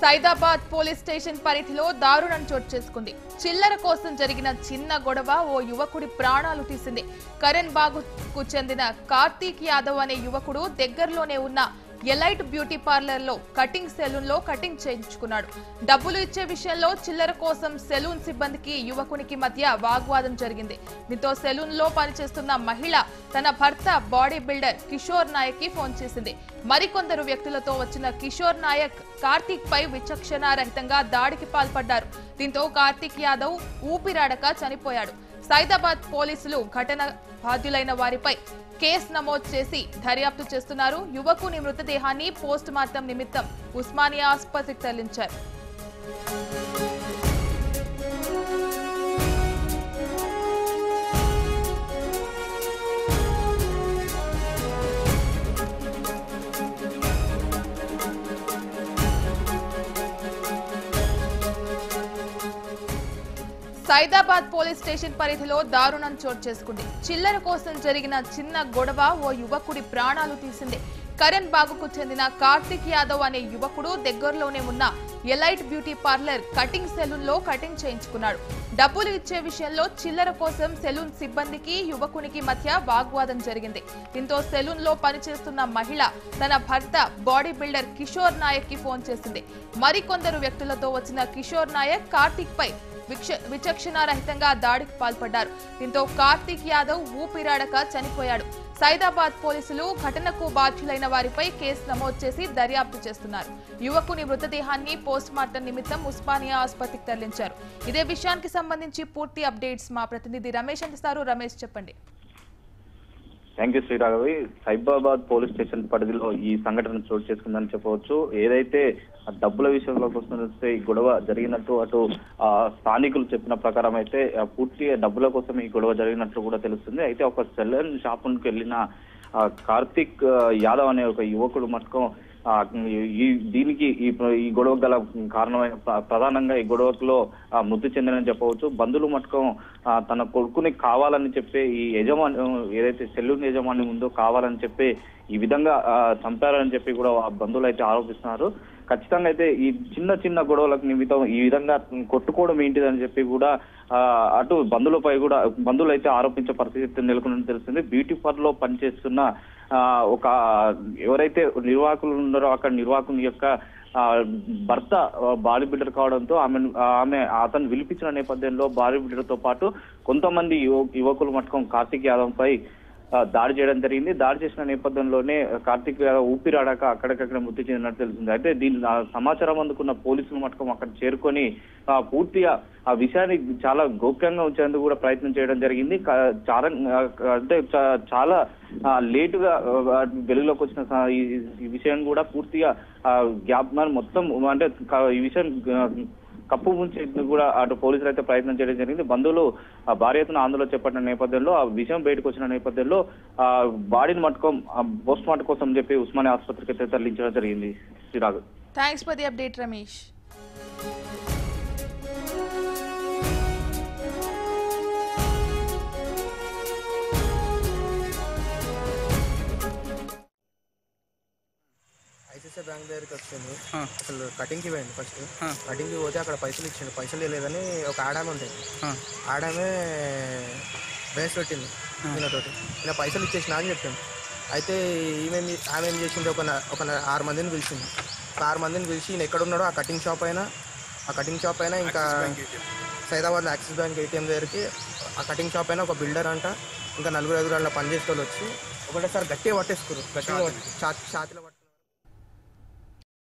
Saidabad police station పరిధిలో దారుణం చోటు చేసుకుంది. చిల్లర కోసం జరిగిన చిన్న గొడవ ఓ యువకుడి ప్రాణాలు తీసింది. కరణ్ బాగుకు చెందిన కార్తీక్ యాదవ్ అనే యువకుడు దగ్గరలోనే ఉన్న ఎలైట్ బ్యూటీ పార్లర్ లో కటింగ్ సెలూన్ లో కటింగ్ చేయించుకున్నాడు. డబ్బులు ఇచ్చే విషయంలో చిల్లర కోసం సెలూన్ సిబ్బందికి యువకునికి మధ్య వాగ్వాదం జరిగింది. దీంతో సెలూన్ లో పనిచేస్తున్న మహిళ తన భర్త బాడీ బిల్డర్ కిషోర్ నాయక్ కి ఫోన్ చేసింది. మరికొందరు వ్యక్తులతో వచ్చిన కిషోర్ నాయక్ కార్తీక్ పై విచక్షణారహితంగా దాడికి పాల్పడ్డారు. దీంతో కార్తీక్ యాదవ్ ఊపిరాడక చనిపోయాడు. సైదాబాద్ పోలీసులు ఘటన బాధ్యులైన వారిపై కేసు నమోదు చేసి దర్యాప్తు చేస్తున్నారు. యువకుని మృతదేహాన్ని పోస్ట్ మార్టం నిమిత్తం ఉస్మానియా ఆసుపత్రికి తరలించారు. సైదాబాద్ పోలీస్ స్టేషన్ పరిధిలో దారుణం చోటు చేసుకుంది. చిల్లర కోసం జరిగిన చిన్న గొడవ ఓ యువకుడి ప్రాణాలు తీసింది. కరణ్ బాగుకు చెందిన కార్తీక్ యాదవ్ అనే యువకుడు దగ్గరలోనే ఉన్న elite beauty parlour cutting salon లో కటింగ్ చేయించుకున్నాడు. డబ్బులు ఇచ్చే విషయంలో చిల్లర కోసం సెలూన్ సిబ్బందికి యువకునికి మధ్య వాగ్వాదం జరిగింది. దీంతో సెలూన్ లో పనిచేస్తున్న మహిళ తన భర్త బాడీ బిల్డర్ కిషోర్ నాయక్ కి ఫోన్ చేసింది. మరికొందరు వ్యక్తులతో వచ్చిన కిషోర్ నాయక్ కార్తీక్ పై విచక్షణారహితంగా దాడికి పాల్పడ్డారు. దీంతో కార్తీక్ యాదవ్ ఊపిరాడక చనిపోయాడు. సైదాబాద్ పోలీసులు ఘటనకు బాధ్యులైన వారిపై కేసు నమోదు చేసి దర్యాప్తు చేస్తున్నారు. యువకుని మృతదేహాన్ని పోస్ట్ మార్టం నిమిత్తం ఉస్మానియా ఆసుపత్రికి తరలించారు. ఇదే విషయానికి సంబంధించి పూర్తి అప్డేట్స్ మా ప్రతినిధి రమేష్ అందిస్తారు. రమేష్, చెప్పండి. Thank you Sriraghavi. Cyberabad police station పరిధిలో ఈ సంఘటన చోటు చేసుకుందని చెప్పవచ్చు. ఏదైతే డబ్బుల విషయంలోకి వస్తే ఈ గొడవ జరిగినట్టు అటు స్థానికులు చెప్పిన ప్రకారం అయితే పూర్తిగా డబ్బుల కోసం ఈ గొడవ జరిగినట్లు కూడా తెలుస్తుంది. అయితే ఒక సెలూన్ షాపుకి వెళ్ళిన కార్తీక్ యాదవ్ అనే ఒక యువకుడు మటుకు దీనికి ఈ గొడవ గల కారణమైన ప్రధానంగా ఈ గొడవలో మృతి చెందినని చెప్పవచ్చు. బంధువులు మటుకం తన కొడుకుని కావాలని చెప్పి ఈ యజమాని ఏదైతే సెలూన్ యజమాని ఉందో కావాలని చెప్పి ఈ విధంగా చంపారని చెప్పి కూడా ఆ బంధువులు అయితే ఆరోపిస్తున్నారు. ఖచ్చితంగా అయితే ఈ చిన్న చిన్న గొడవలకు నిమిత్తం ఈ విధంగా కొట్టుకోవడం ఏంటిదని చెప్పి కూడా అటు బంధువులు అయితే ఆరోపించే పరిస్థితి నెలకొందని తెలుస్తుంది. బ్యూటీ పార్లర్ లో పనిచేస్తున్న ఒక ఎవరైతే నిర్వాహకులు ఉన్నారో అక్కడ నిర్వాహకుని యొక్క భర్త బాడీ బిల్డర్ కావడంతో అతను విలిపించిన నేపథ్యంలో బాడీ బిల్డర్ తో పాటు కొంతమంది యువకులు మటుకం కార్తీక్ యాదవ్ పై దాడి చేయడం జరిగింది. దాడి చేసిన నేపథ్యంలోనే కార్తీక్ యాదవ్ ఊపిరాడాక అక్కడికక్కడ మృతి చెందినట్టు తెలిసింది. అయితే దీని సమాచారం అందుకున్న పోలీసులు మటుకం అక్కడ చేరుకొని పూర్తిగా ఆ విషయాన్ని చాలా గోప్యంగా ఉంచేందుకు కూడా ప్రయత్నం చేయడం జరిగింది. చాలా లేటుగా వెలుగులోకి వచ్చిన ఈ విషయం కూడా పూర్తిగా జ్ఞాపకాన్ని మొత్తం అంటే ఈ విషయం కప్పు ముంచి కూడా అటు పోలీసులు అయితే ప్రయత్నం చేయడం జరిగింది. బంధువులు భార్యతను ఆందోళన చేపట్టిన నేపథ్యంలో ఆ విషయం బయటకు వచ్చిన నేపథ్యంలో బాడీని మట్టుకం పోస్ట్ మార్టం కోసం చెప్పి ఉస్మానియా ఆసుపత్రికి అయితే తరలించడం జరిగింది. Sriraghu, thanks for the update Ramesh. ICICI bank దగ్గరికి వచ్చింది. అసలు కటింగ్కి పోయింది. ఫస్ట్ కటింగ్కి పోతే అక్కడ పైసలు ఇచ్చిండు. పైసలు లేదని ఒక ఆడామె ఉంటుంది. ఆడామే బేస్ పెట్టింది ఈయనతోటి. ఇలా పైసలు ఇచ్చేసిన అని చెప్పింది. అయితే ఆమె ఏం చేసింది, ఒక 6 మందిని పిలిచింది. 6 మందిని పిలిచి ఈయన ఎక్కడున్నాడో ఆ కటింగ్ షాప్ అయినా ఇంకా సైదాబాద్ యాక్సిస్ బ్యాంక్ ఏటీఎం దగ్గరికి ఆ కటింగ్ షాప్ అయినా ఒక బిల్డర్ అంట ఇంకా 4-5 పనిచేసే వాళ్ళు వచ్చి ఒకటేసారి గట్టిగా పట్టేసుకున్నారు. గట్టిగా ఛాతీలో